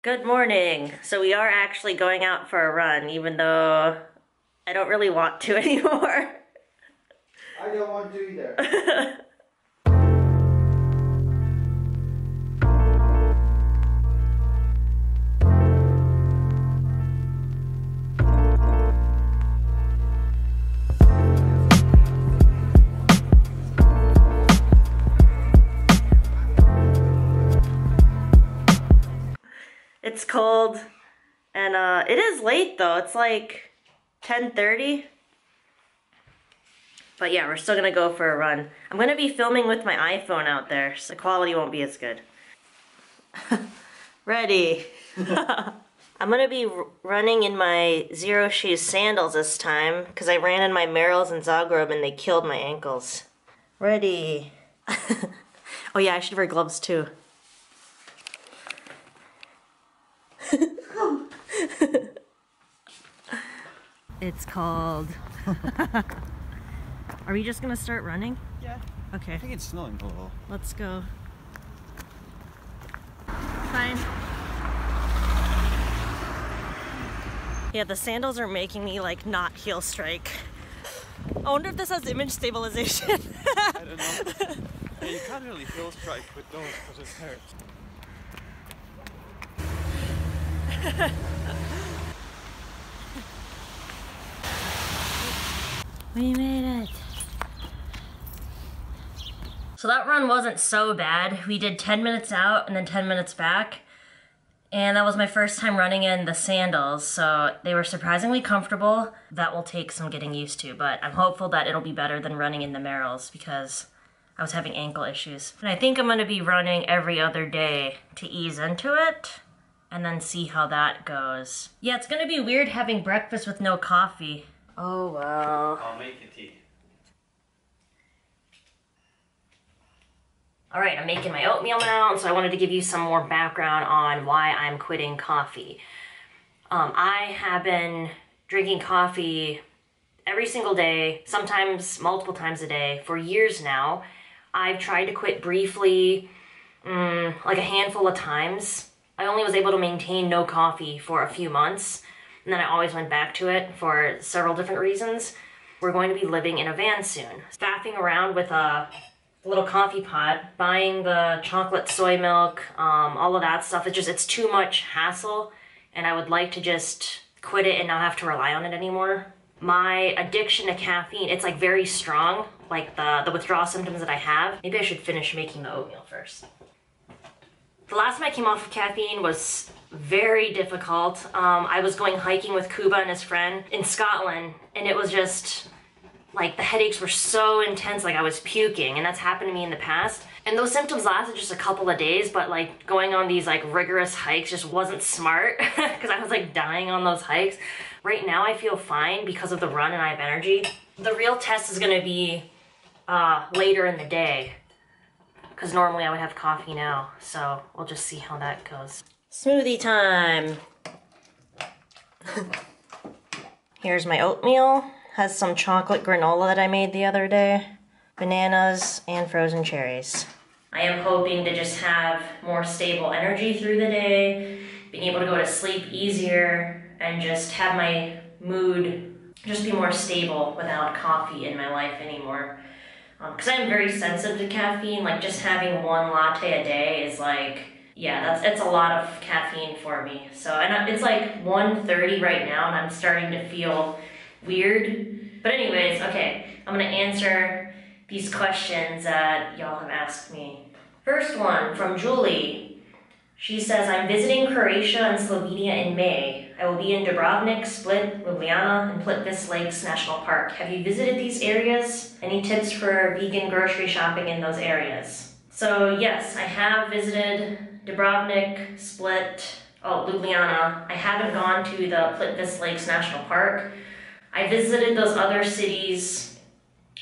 Good morning. So we are actually going out for a run, even though I don't really want to anymore. I don't want to either. It's cold, and it is late though. It's like 10:30. But yeah, we're still gonna go for a run. I'm gonna be filming with my iPhone out there, so the quality won't be as good. Ready. I'm gonna be running in my Zero Shoes sandals this time, because I ran in my Merrells in Zagreb and they killed my ankles. Ready. Oh yeah, I should wear gloves too. It's called. Are we just gonna start running? Yeah. Okay. I think it's snowing a little. Let's go. Fine. Yeah, the sandals are making me like not heel strike. I wonder if this has image stabilization. I don't know. Yeah, you can't really heel strike with those because it hurts. We made it. So that run wasn't so bad. We did 10 minutes out and then 10 minutes back. And that was my first time running in the sandals, so they were surprisingly comfortable. That will take some getting used to, but I'm hopeful that it'll be better than running in the Merrells because I was having ankle issues. And I think I'm gonna be running every other day to ease into it and then see how that goes. Yeah, it's gonna be weird having breakfast with no coffee. Oh well. I'll make you tea. All right, I'm making my oatmeal now, so I wanted to give you some more background on why I'm quitting coffee. I have been drinking coffee every single day, sometimes multiple times a day, for years now. I've tried to quit briefly, like a handful of times. I only was able to maintain no coffee for a few months, and then I always went back to it for several different reasons. We're going to be living in a van soon. Faffing around with a little coffee pot, buying the chocolate soy milk, all of that stuff. It's too much hassle, and I would like to just quit it and not have to rely on it anymore. My addiction to caffeine, it's like very strong, like the withdrawal symptoms that I have. Maybe I should finish making the oatmeal first. The last time I came off of caffeine was very difficult. I was going hiking with Kuba and his friend in Scotland, and it was just, like, the headaches were so intense, like I was puking, and that's happened to me in the past. And those symptoms lasted just a couple of days, but like going on these like rigorous hikes just wasn't smart because I was like dying on those hikes. Right now I feel fine because of the run and I have energy. The real test is gonna be later in the day because normally I would have coffee now, so we'll just see how that goes. Smoothie time. Here's my oatmeal. Has some chocolate granola that I made the other day, bananas, and frozen cherries. I am hoping to just have more stable energy through the day, being able to go to sleep easier, and just have my mood just be more stable without coffee in my life anymore. Because I'm very sensitive to caffeine, like just having one latte a day is like, yeah, it's a lot of caffeine for me. So, and it's like 1:30 right now, and I'm starting to feel weird. But anyways, okay, I'm gonna answer these questions that y'all have asked me. First one from Julie. She says, I'm visiting Croatia and Slovenia in May. I will be in Dubrovnik, Split, Ljubljana, and Plitvice Lakes National Park. Have you visited these areas? Any tips for vegan grocery shopping in those areas? So yes, I have visited Dubrovnik, Split, Ljubljana. I haven't gone to the Plitvice Lakes National Park. I visited those other cities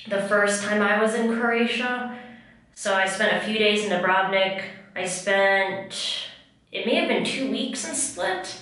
the first time I was in Croatia. So I spent a few days in Dubrovnik. I spent, it may have been 2 weeks in Split.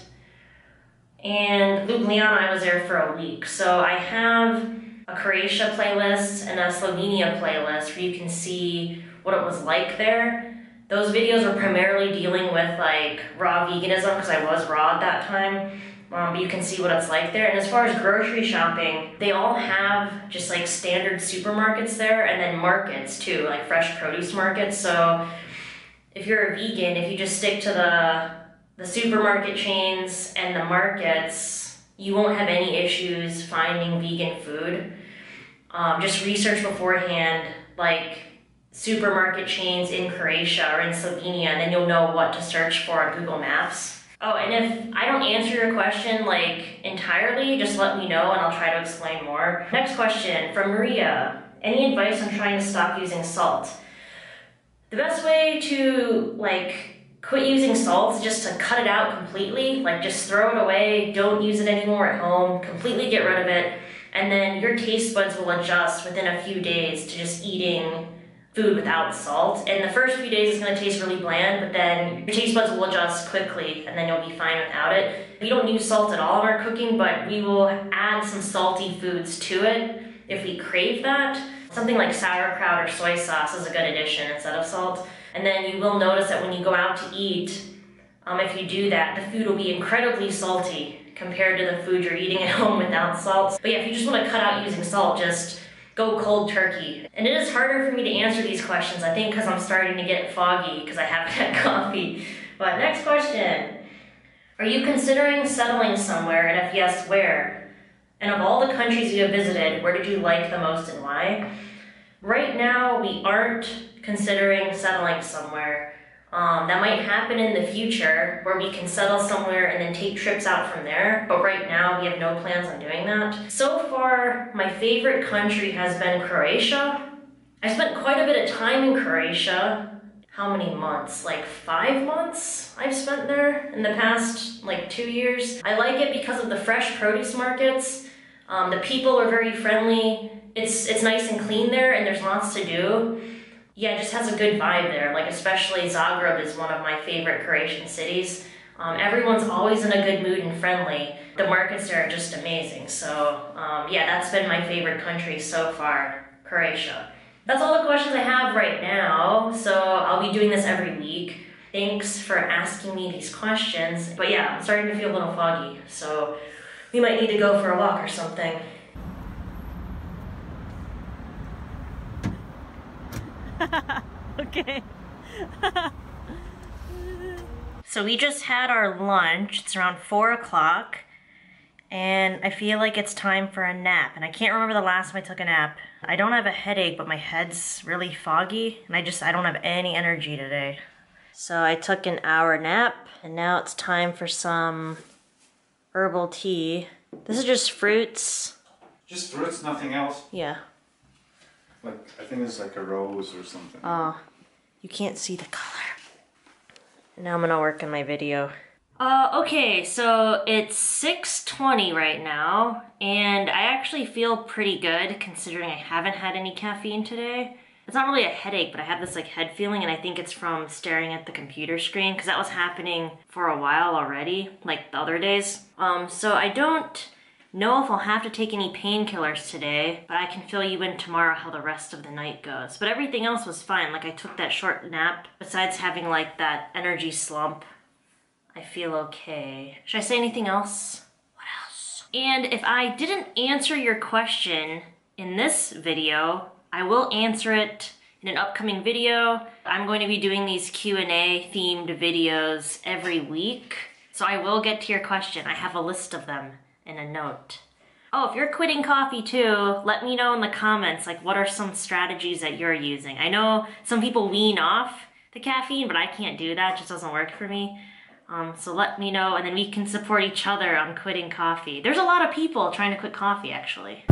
And Ljubljana, I was there for a week. So I have a Croatia playlist and a Slovenia playlist where you can see what it was like there. Those videos were primarily dealing with like raw veganism because I was raw at that time. But you can see what it's like there. And as far as grocery shopping, they all have just like standard supermarkets there and then markets too, like fresh produce markets. So if you're a vegan, if you just stick to the supermarket chains and the markets, you won't have any issues finding vegan food. Just research beforehand, like supermarket chains in Croatia or in Slovenia, and then you'll know what to search for on Google Maps. Oh, and if I don't answer your question like entirely, just let me know and I'll try to explain more. Next question from Maria. Any advice on trying to stop using salt? The best way to like quit using salt is just to cut it out completely, like just throw it away, don't use it anymore at home, completely get rid of it, and then your taste buds will adjust within a few days to just eating food without salt. And the first few days it's going to taste really bland, but then your taste buds will adjust quickly and then you'll be fine without it. We don't use salt at all in our cooking, but we will add some salty foods to it if we crave that. Something like sauerkraut or soy sauce is a good addition instead of salt. And then you will notice that when you go out to eat, if you do that, the food will be incredibly salty compared to the food you're eating at home without salt. But yeah, if you just want to cut out using salt, just go cold turkey. And it is harder for me to answer these questions, I think because I'm starting to get foggy because I haven't had coffee. But next question. Are you considering settling somewhere, and if yes, where? And of all the countries you have visited, where did you like the most and why? Right now, we aren't considering settling somewhere. That might happen in the future where we can settle somewhere and then take trips out from there, but right now we have no plans on doing that. So far, my favorite country has been Croatia. I spent quite a bit of time in Croatia. How many months? Like 5 months I've spent there in the past like 2 years. I like it because of the fresh produce markets. The people are very friendly. It's nice and clean there and there's lots to do. Yeah, it just has a good vibe there, like especially Zagreb is one of my favorite Croatian cities. Everyone's always in a good mood and friendly. The markets there are just amazing, so yeah, that's been my favorite country so far, Croatia. That's all the questions I have right now, so I'll be doing this every week. Thanks for asking me these questions, but yeah, I'm starting to feel a little foggy, so we might need to go for a walk or something. Okay. So we just had our lunch. It's around 4 o'clock. And I feel like it's time for a nap. And I can't remember the last time I took a nap. I don't have a headache, but my head's really foggy. And I don't have any energy today. So I took an hour nap. And now it's time for some herbal tea. This is just fruits. Just fruits, nothing else? Yeah. Like, I think it's like a rose or something. Oh, you can't see the color. Now I'm gonna work on my video. Okay, so it's 6:20 right now, and I actually feel pretty good considering I haven't had any caffeine today. It's not really a headache, but I have this like head feeling, and I think it's from staring at the computer screen, because that was happening for a while already, like the other days. So I don't know if I'll have to take any painkillers today, but I can fill you in tomorrow how the rest of the night goes. But everything else was fine. Like I took that short nap. Besides having like that energy slump, I feel okay. Should I say anything else? What else? And if I didn't answer your question in this video, I will answer it in an upcoming video. I'm going to be doing these Q&A themed videos every week. So I will get to your question. I have a list of them in a note. Oh, if you're quitting coffee too, let me know in the comments, like what are some strategies that you're using? I know some people wean off the caffeine, but I can't do that, it just doesn't work for me. So let me know, and then we can support each other on quitting coffee. There's a lot of people trying to quit coffee, actually.